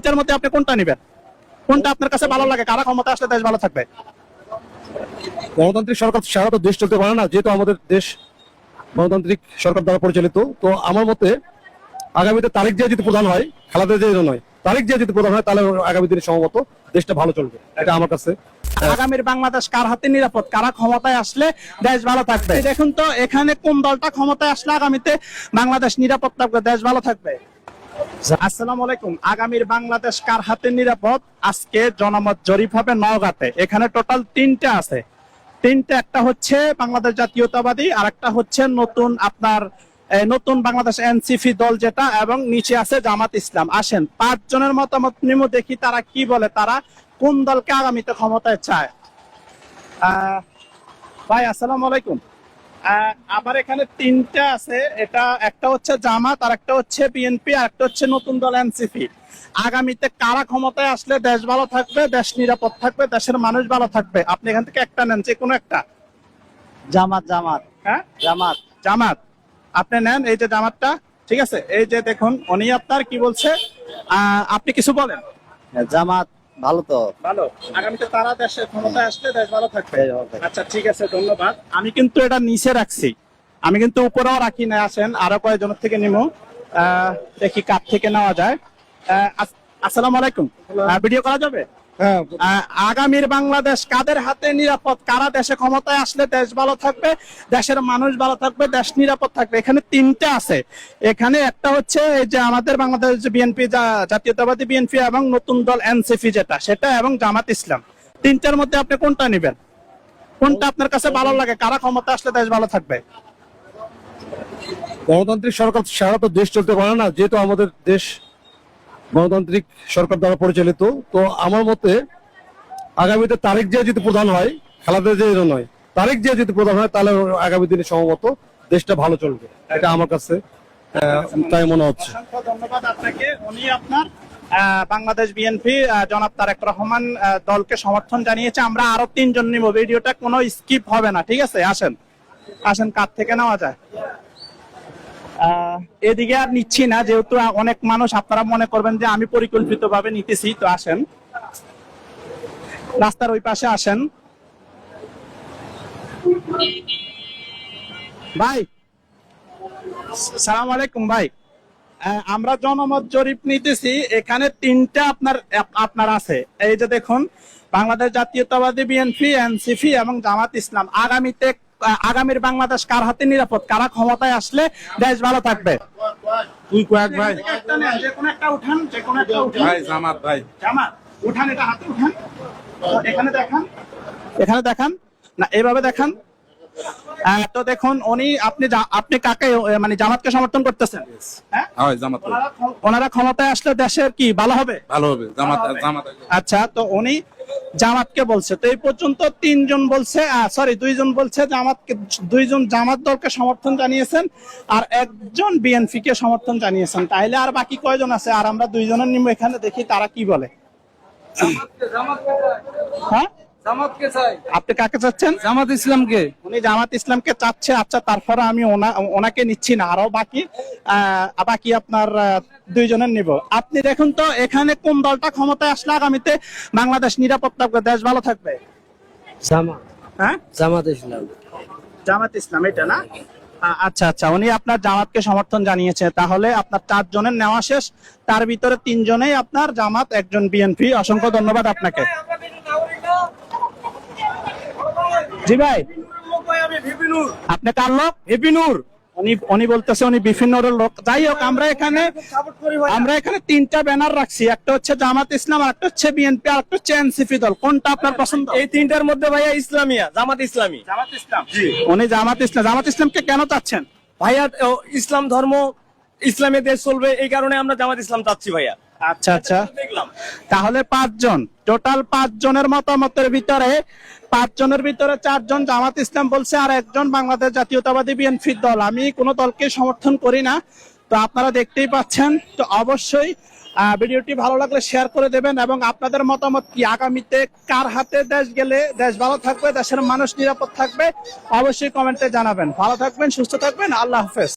তিনটার মধ্যে আপনি কোনটা নেবেন? কোনটা আপনার কাছে ভালো লাগে? কারা ক্ষমতা আসলে দেশ ভালো থাকবে? গণতান্ত্রিক সরকার ছাড়া তো দেশ চলতে পারে না, যেহেতু আমাদের দেশ গণতান্ত্রিক সরকার দ্বারা পরিচালিত। তো আমার মতে আগামীতে তারেক জিয়া যদি প্রধান হয়, খালেদা জিয়া নয়, তারেক জিয়া যদি প্রধান হয়, তাহলে আগামী দিনে সম্ভবত দেশটা ভালো চলবে, এটা আমার কাছে। আগামীর বাংলাদেশ কার হাতে নিরাপদ? কারা ক্ষমতায় আসলে দেশ ভালো থাকবে? দেখুন তো এখানে কোন দলটা ক্ষমতায় আসলে আগামীতে বাংলাদেশ নিরাপদ থাকবে, দেশ ভালো থাকবে? আসসালামু আলাইকুম। আগামীর বাংলাদেশ কার হাতে নিরাপদ? আজকে জনমত জরিপ হবে নওগাঁতে। এখানে টোটাল তিনটা আছে। তিনটা, একটা হচ্ছে বাংলাদেশ জাতীয়তাবাদী, আর একটা হচ্ছে নতুন আপনার নতুন বাংলাদেশ এনসিপি দল যেটা, এবং নিচে আছে জামাত ইসলাম। আসেন 5 জনের মতামত নিমু, দেখি তারা কি বলে, তারা কোন দলকে আগামীতে ক্ষমতায় চায়। ভাই আসসালামু আলাইকুম। আবার এখানে তিনটা আছে, এটা একটা হচ্ছে জামাত, আর একটা হচ্ছে বিএনপি, আর একটা হচ্ছে নতুন দল এনসিপি। আগামীতে কারা ক্ষমতায় আসলে দেশ ভালো থাকবে, দেশ নিরাপদ থাকবে, দেশের মানুষ ভালো থাকবে? আপনি এখান থেকে একটা নেন, যে কোনো একটা। জামাত জামাত হ্যাঁ, জামাত জামাত আপনি নেন। এই যে জামাতটা, ঠিক আছে। এই যে দেখুন, উনি আপনার কি বলছে, আপনি কিছু বলেন। জামাত ভালো তো। ভালো, আগামীতে তারা দেশের ক্ষমতায় আসলে দেশ ভালো থাকবে। দেশ ভালো থাকবে। আচ্ছা ঠিক আছে, ধন্যবাদ। আমি কিন্তু এটা নিচে রাখছি, আমি কিন্তু উপরেও রাখি না। আসেন আরো কয়েকজনের থেকে নিমু, দেখি কার থেকে নেওয়া যায়। আসসালামু আলাইকুম। ভিডিও করা যাবে? হ্যাঁ, আগামীর বাংলাদেশ কাদের হাতে নিরাপদ? কারা দেশে ক্ষমতায় আসলে দেশ ভালো থাকবে, দেশের মানুষ ভালো থাকবে, দেশ নিরাপদ থাকবে? এখানে তিনটা আছে। এখানে একটা হচ্ছে এই যে আমাদের বাংলাদেশ বিএনপি, জাতীয়তাবাদী বিএনপি, এবং নতুন দল এনসিপি যেটা, সেটা, এবং জামাত ইসলাম। তিনটার মধ্যে আপনি কোনটা নেবেন? কোনটা আপনার কাছে ভালো লাগে? কারা ক্ষমতা আসলে দেশ ভালো থাকবে? গণতান্ত্রিক সরকার ছাড়া তো দেশ চলতে পারে না, যেহেতু আমাদের দেশ গণতান্ত্রিক সরকার দ্বারা পরিচালিত। তো আমার মতে আগামীতে তারেক জিয়া যদি প্রধান হয়, খালেদা জিয়া নয়, তারেক জিয়া যদি প্রধান হয়, তাহলে আগামী দিনে সম্ভবত দেশটা ভালো চলবে, এটা আমার কাছে তাই মনে হচ্ছে। অসংখ্য ধন্যবাদ আপনাকে। উনি আপনার বাংলাদেশ বিএনপি জনাব তারেক রহমান দলকে সমর্থন জানিয়েছে। আমরা আরো 3 জন নিব, ভিডিওটা কোনো স্কিপ হবে না, ঠিক আছে? আসেন আসেন, কার থেকে নেওয়া যায়? এদিকে আর নিচ্ছি না, যেহেতু অনেক মানুষ, আপনারা মনে করবেন যে আমি পরিকল্পিত ভাবে নিতেছি। তো আসেন, রাস্তার ওই পাশে আসেন। ভাই সালাম আলাইকুম। ভাই, আমরা জনমত জরিপ নিতেছি। এখানে তিনটা আপনার আছে। এই যে দেখুন, বাংলাদেশ জাতীয়তাবাদী বিএনপি, এনসিপি, এবং জামাত ইসলাম। আগামীর বাংলাদেশ কার হাতে নিরাপদ? কারা ক্ষমতায় আসলে দেশ ভালো থাকবে? তুই কয়েক ভাই একটা নেন, যে কোনো একটা উঠান, যে কোনো একটা উঠান। ভাই জামাত ভাই জামাত উঠান, এটা হাতে উঠান। এখানে দেখান, এখানে দেখান, না এভাবে দেখান। তো দেখুন, আপনি কাকে, মানে জামাতকে সমর্থন করতেছেন? হ্যাঁ, হয় জামাত ভাই। ওনারা ক্ষমতায় আসলে দেশের কি ভালো হবে? ভালো হবে জামাত জামাত আচ্ছা, তো উনি জামাতকে বলছে। তো এই পর্যন্ত 3 জন বলছে, সরি 2 জন বলছে জামাতকে, 2 জন জামাত দলকে সমর্থন জানিয়েছেন, আর একজন বিএনপি কে সমর্থন জানিয়েছেন। তাহলে আর বাকি কয়জন আছে? আর আমরা 2 জনের নিব, এখানে দেখি তারা কি বলে। হ্যাঁ, জামাতকে চাই। আপনি কাকে চাচ্ছেন? জামাত ইসলামকে। উনি জামাত ইসলামকে চাচ্ছে। আচ্ছা, তারপরে আমি ওনাকে নিচ্ছি না, আরো বাকি আপনার 2 জনের নিব। আপনি দেখুন তো এখানে কোন দলটা ক্ষমতায় আসলে আগামীতে বাংলাদেশ নিরাপদ থাকবে, দেশ ভালো থাকবে? জামাত হ্যাঁ, জামাত ইসলাম। জামাত ইসলাম, এটা না? আচ্ছা আচ্ছা, উনি আপনার জামাতকে সমর্থন জানিয়েছে। তাহলে আপনার 4 জনের নেওয়া শেষ। তার ভিতরে 3 জনেই আপনার জামাত, একজন বিএনপি। অসংখ্য ধন্যবাদ আপনাকে। জি ভাই, আপনি কার লোক? হেপিনুর। উনি বলতেছে উনি বিভিন্ন লোক। যাই হোক, আমরা এখানে 3টা ব্যানার রাখছি। একটা হচ্ছে জামাত ইসলাম, আর একটা হচ্ছে বিএনপি, আর একটা হচ্ছে এনসিপি দল। কোনটা আপনার পছন্দ? এই তিনটার মধ্যে ভাইয়া ইসলামিয়া, জামাত ইসলামী। জামাত ইসলাম। উনি জামাত ইসলাম। জামাত ইসলামকে কেন চাচ্ছেন? ভাইয়া ইসলাম ধর্ম, ইসলামে দেশ চলবে, এই কারণে আমরা জামাত ইসলাম চাচ্ছি ভাইয়া। আচ্ছা আচ্ছা, দেখলাম। তাহলে 5 জন, টোটাল 5 জনের মতামতের ভিতরে 5 জনের ভিতরে 4 জন জামাত ইসলাম বলছে, আর একজন বাংলাদেশ জাতীয়তাবাদী বিএনপি দল। আমি কোনো দলকে সমর্থন করি না। তো আপনারা দেখতেই পাচ্ছেন। তো অবশ্যই ভিডিওটি ভালো লাগলে শেয়ার করে দেবেন, এবং আপনাদের মতামত কি, আগামীতে কার হাতে দেশ গেলে দেশ ভালো থাকবে, দেশের মানুষ নিরাপদ থাকবে, অবশ্যই কমেন্টে জানাবেন। ভালো থাকবেন, সুস্থ থাকবেন, আল্লাহ হাফেজ।